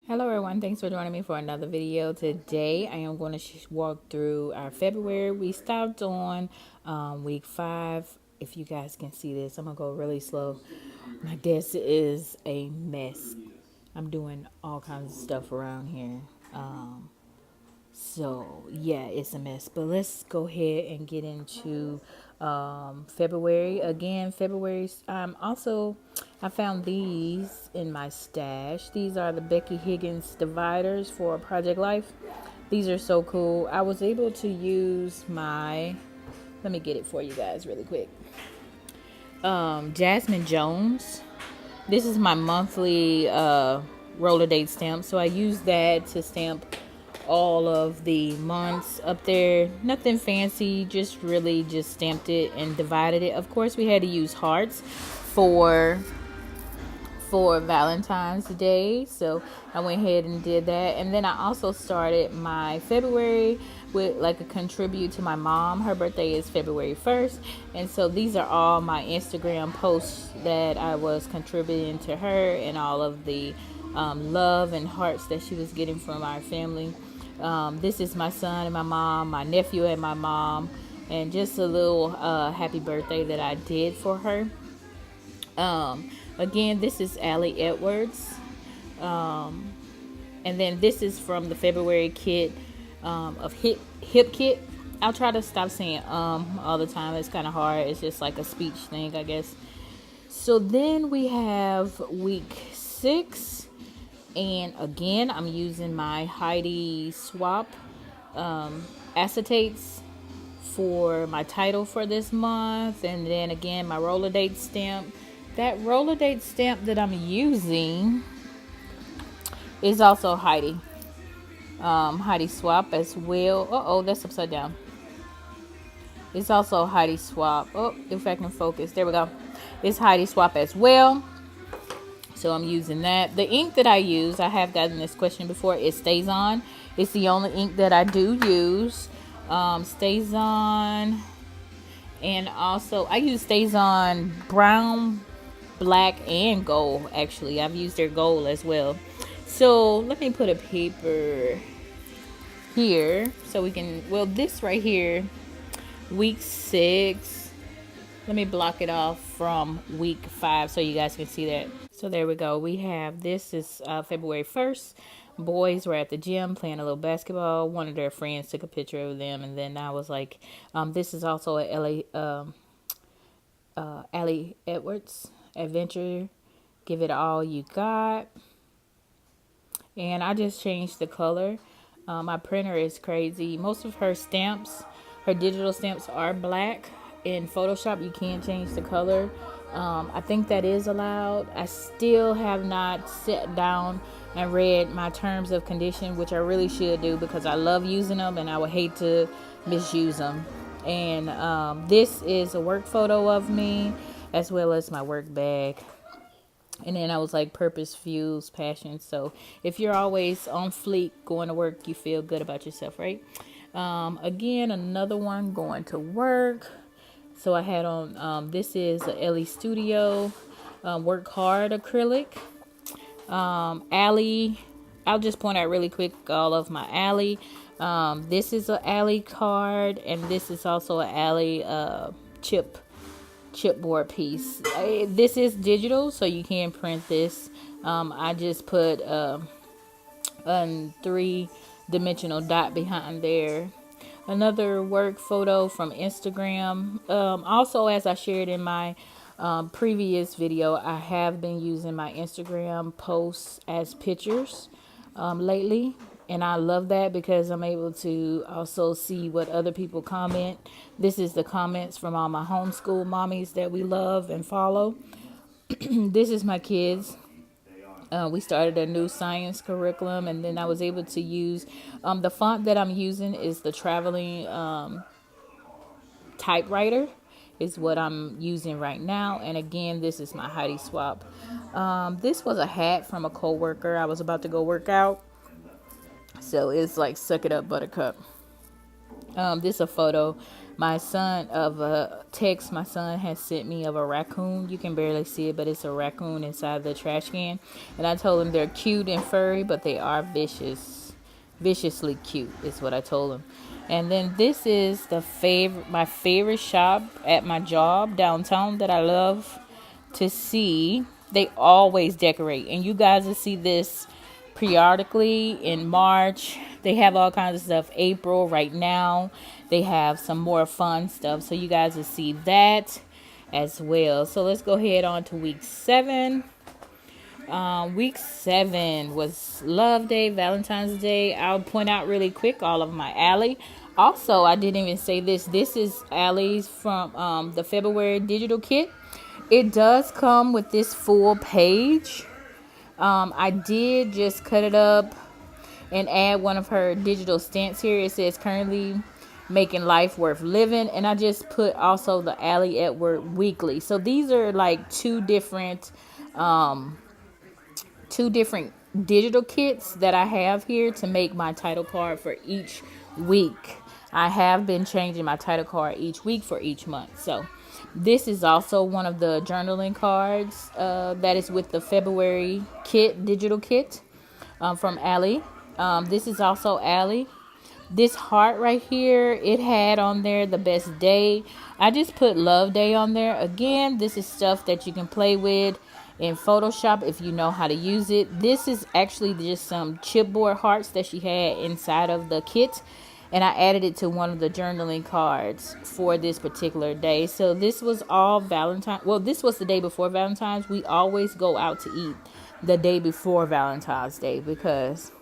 Hello everyone, thanks for joining me for another video. Today I am going to walk through our February. We stopped on week 5. If you guys can see this, I'm going to go really slow. My desk is a mess. I'm doing all kinds of stuff around here. So yeah, it's a mess. But let's go ahead and get into February. Again, February. Also, I found these in my stash. These are the Becky Higgins dividers for Project Life. These are so cool. I was able to use my. Let me get it for you guys really quick. Jasmine Jones. This is my monthly roller date stamp. So I use that to stamp all of the months up there. Nothing fancy, just really just stamped it and divided it. Of course, we had to use hearts for Valentine's Day. So I went ahead and did that. And then I also started my February with like a contribute to my mom. Her birthday is February 1st. And so these are all my Instagram posts that I was contributing to her and all of the love and hearts that she was getting from our family. This is my son and my mom, my nephew and my mom, and just a little happy birthday that I did for her. Again, this is Allie Edwards. And then this is from the February kit of Hip Kit. I'll try to stop saying all the time. It's kind of hard. It's just like a speech thing, I guess. So then we have week 6. And again, I'm using my Heidi Swap acetates for my title for this month. And then again, my roller date stamp. That roller date stamp that I'm using is also Heidi. Heidi Swap as well. Uh-oh, that's upside down. It's also Heidi Swap. Oh, if I can focus. There we go. It's Heidi Swap as well. So I'm using that. The ink that I use, I have gotten this question before, it stays on. It's the only ink that I do use. Stays on. And also, I use stays on brown, black, and gold. Actually, I've used their gold as well. So let me put a paper here so we can, well, this right here, week 6. Let me block it off from week 5 so you guys can see that. So there we go. We have, this is February 1st. Boys were at the gym playing a little basketball. One of their friends took a picture of them, and then I was like, this is also a Allie Edwards adventure. Give it all you got. And I just changed the color. My printer is crazy. Most of her stamps, her digital stamps, are black. In Photoshop, you can't change the color. I think that is allowed. I still have not sat down and read my terms of condition, which I really should do because I love using them and I would hate to misuse them. And this is a work photo of me as well as my work bag. And then I was like, purpose fuels passion. So if you're always on fleek going to work, you feel good about yourself, right? Again, another one, going to work. So I had on, this is a Ellie Studio Work Hard acrylic. Allie, I'll just point out really quick all of my Allie. This is a Allie card, and this is also a Allie chipboard piece. This is digital, so you can print this. I just put a 3-dimensional dot behind there. Another work photo from Instagram. Also, as I shared in my previous video, I have been using my Instagram posts as pictures lately. And I love that because I'm able to also see what other people comment. This is the comments from all my homeschool mommies that we love and follow. This is my kids. We started a new science curriculum, and then I was able to use the font that I'm using is the traveling typewriter is what I'm using right now. And again, this is my Heidi Swap. This was a hat from a coworker. I was about to go work out. So it's like, suck it up, buttercup. This is a photo my son of a text my son has sent me of a raccoon. You can barely see it, but it's a raccoon inside the trash can. And I told him they're cute and furry, but they are viciously cute is what I told him. And then this is my favorite shop at my job downtown that I love to see. They always decorate, and you guys will see this periodically in March. They have all kinds of stuff. April right now, they have some more fun stuff, so you guys will see that as well. So let's go ahead on to week 7. Week 7 was Love Day, Valentine's Day. I'll point out really quick all of my Ally. Also, I didn't even say this. This is Ally's from the February digital kit. It does come with this full page. I did just cut it up and add one of her digital stamps here. It says currently making life worth living, and I just put also the Ally Edward weekly. So these are like two different digital kits that I have here to make my title card for each week. I have been changing my title card each week for each month. So this is also one of the journaling cards that is with the February kit, digital kit from Ally. This is also Ally. This heart right here, it had on there the best day. I just put Love Day on there. Again, this is stuff that you can play with in Photoshop if you know how to use it. This is actually just some chipboard hearts that she had inside of the kit, and I added it to one of the journaling cards for this particular day. So this was all Valentine's. Well, this was the day before Valentine's. We always go out to eat the day before Valentine's Day because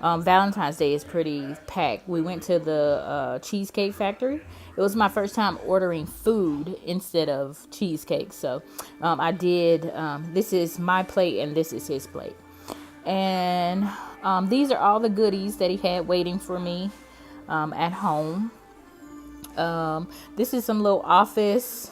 Valentine's Day is pretty packed. We went to the Cheesecake Factory. It was my first time ordering food instead of cheesecake. So I did, this is my plate and this is his plate. And these are all the goodies that he had waiting for me at home. This is some little office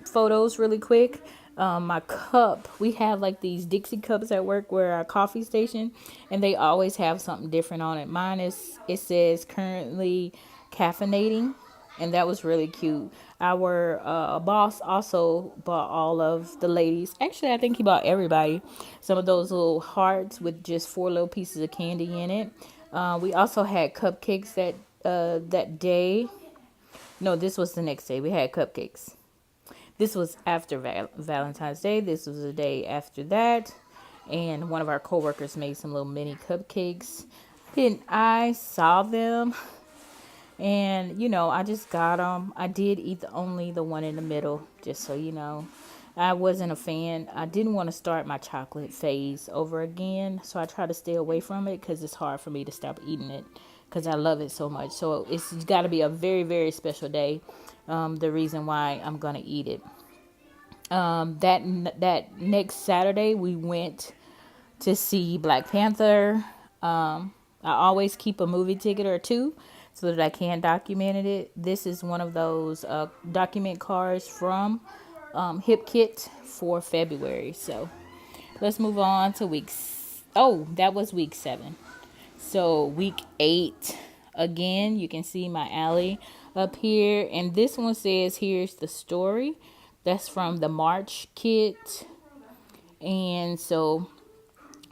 photos really quick. My cup, we have like these Dixie cups at work where our coffee station, and they always have something different on it. Mine is, it says currently caffeinating, and that was really cute. Our boss also bought all of the ladies, actually I think he bought everybody, some of those little hearts with just 4 little pieces of candy in it. We also had cupcakes that day. No, this was the next day. We had cupcakes. This was after Valentine's Day. This was the day after that. And one of our coworkers made some little mini cupcakes. Then I saw them. And, you know, I just got them. I did eat only the one in the middle, just so you know. I wasn't a fan. I didn't want to start my chocolate phase over again. So I try to stay away from it because it's hard for me to stop eating it because I love it so much. So it's got to be a very, very special day. The reason why I'm going to eat it. That next Saturday, we went to see Black Panther. I always keep a movie ticket or 2 so that I can document it. This is one of those document cards from Hip Kit for February. So let's move on to that was week 7. So week 8, again, you can see my Ally up here. And this one says, here's the story. That's from the March kit. And so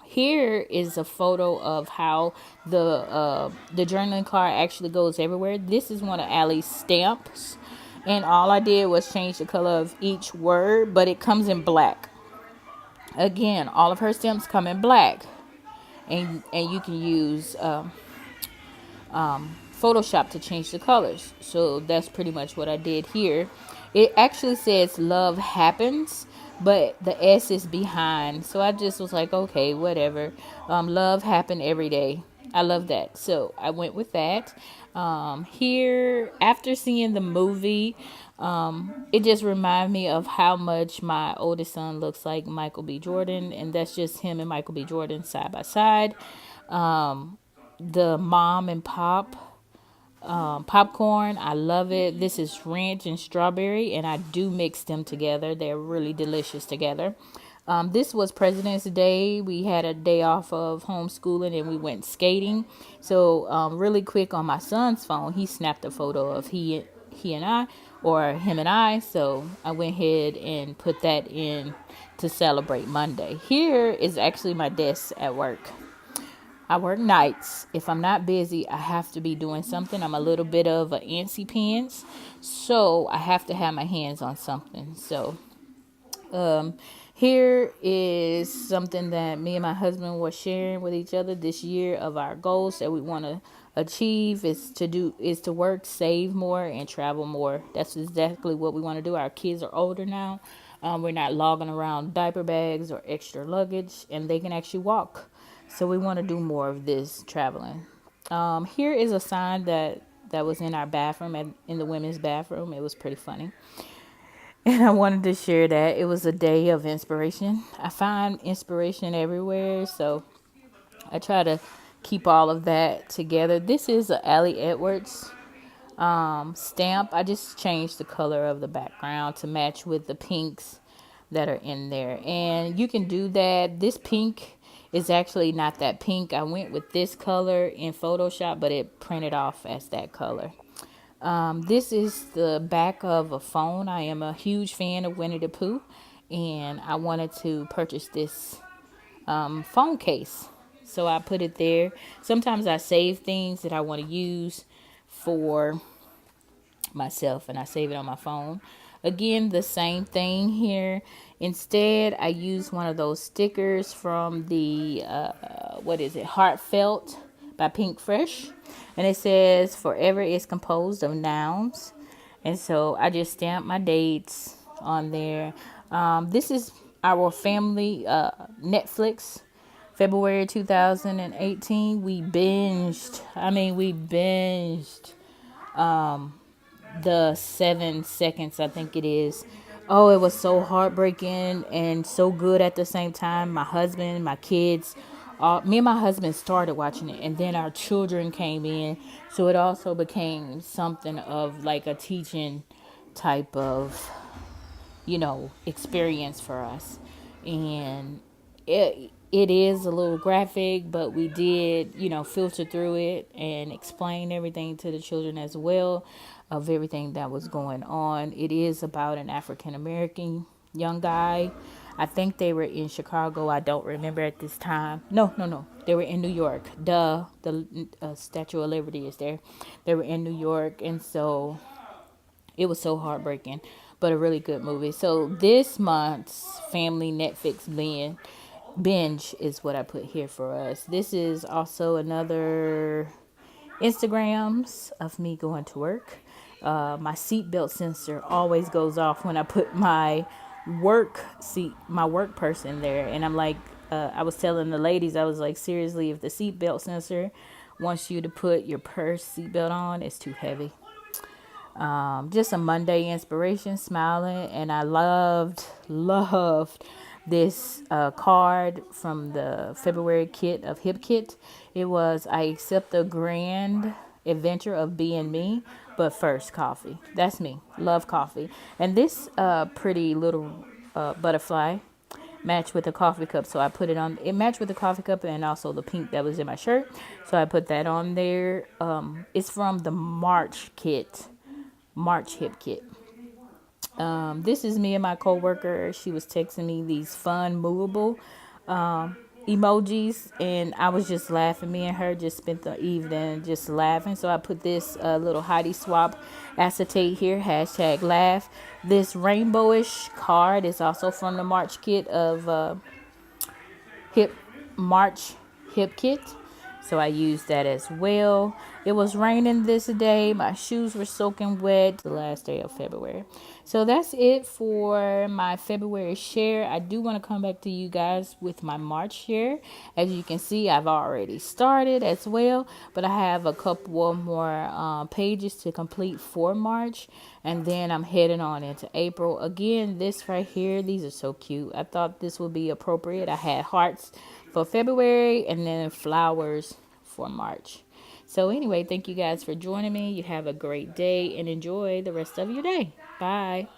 here is a photo of how the journaling card actually goes everywhere. This is one of Ally's stamps. And all I did was change the color of each word, but it comes in black. Again, all of her stamps come in black. And you can use Photoshop to change the colors. So that's pretty much what I did here. It actually says love happens, but the S is behind. So I just was like, okay, whatever. Love happen every day. I love that. So I went with that. Here, after seeing the movie, it just reminded me of how much my oldest son looks like Michael B. Jordan. And that's just him and Michael B. Jordan side by side. The mom and pop popcorn, I love it. This is ranch and strawberry, and I do mix them together. They're really delicious together. This was President's Day. We had a day off of homeschooling and we went skating. So really quick on my son's phone, he snapped a photo of he and I, or him and I. So I went ahead and put that in to celebrate Monday. Here is actually my desk at work. I work nights. If I'm not busy, I have to be doing something. I'm a little bit of an antsy pants, so I have to have my hands on something. So here is something that me and my husband were sharing with each other this year of our goals that we want to achieve is to work, save more, and travel more. That's exactly what we want to do. Our kids are older now. We're not logging around diaper bags or extra luggage, and they can actually walk. So we want to do more of this traveling. Here is a sign that was in our bathroom, in the women's bathroom. It was pretty funny. And I wanted to share that. It was a day of inspiration. I find inspiration everywhere, so I try to keep all of that together. This is a Allie Edwards stamp. I just changed the color of the background to match with the pinks that are in there. And you can do that. This pink is actually not that pink. I went with this color in Photoshop, but it printed off as that color. This is the back of a phone. I am a huge fan of Winnie the Pooh, and I wanted to purchase this phone case. So I put it there. Sometimes I save things that I want to use for myself, and I save it on my phone. Again, the same thing here. Instead, I use one of those stickers from the what is it, Heartfelt by Pink Fresh, and it says forever is composed of nouns. And so I just stamp my dates on there. This is our family Netflix, February 2018. We binged the 7 seconds, I think it is. Oh, it was so heartbreaking and so good at the same time. My husband, my kids, me and my husband started watching it, and then our children came in. So it also became something of like a teaching type of, experience for us. And it is a little graphic, but we did, filter through it and explain everything to the children as well of everything that was going on. It is about an African American young guy. I think they were in Chicago. I don't remember at this time. No. They were in New York. Duh. The Statue of Liberty is there. They were in New York. And so it was so heartbreaking, but a really good movie. So this month's family Netflix binge is what I put here for us. This is also another Instagrams of me going to work. My seatbelt sensor always goes off when I put my work person there. And I'm like, I was telling the ladies, I was like, seriously, if the seatbelt sensor wants you to put your purse seatbelt on, it's too heavy. Just a Monday inspiration, smiling. And I loved this card from the February kit of Hip Kit. It was, I accept the grand adventure of being me, but first coffee. That's me. Love coffee. And this pretty little butterfly matched with the coffee cup. So I put it on. It matched with the coffee cup and also the pink that was in my shirt. So I put that on there. It's from the March Hip Kit. This is me and my coworker. She was texting me these fun, movable emojis, and I was just laughing. Me and her just spent the evening just laughing. So I put this little Heidi Swap acetate here, #laugh. This rainbowish card is also from the March kit of March Hip Kit. So I used that as well. It was raining this day. My shoes were soaking wet the last day of February. So that's it for my February share. I do want to come back to you guys with my March share. As you can see, I've already started as well, but I have a couple more pages to complete for March, and then I'm heading on into April. Again, this right here, these are so cute. I thought this would be appropriate. I had hearts for February and then flowers for March. So anyway, thank you guys for joining me. You have a great day and enjoy the rest of your day. Bye.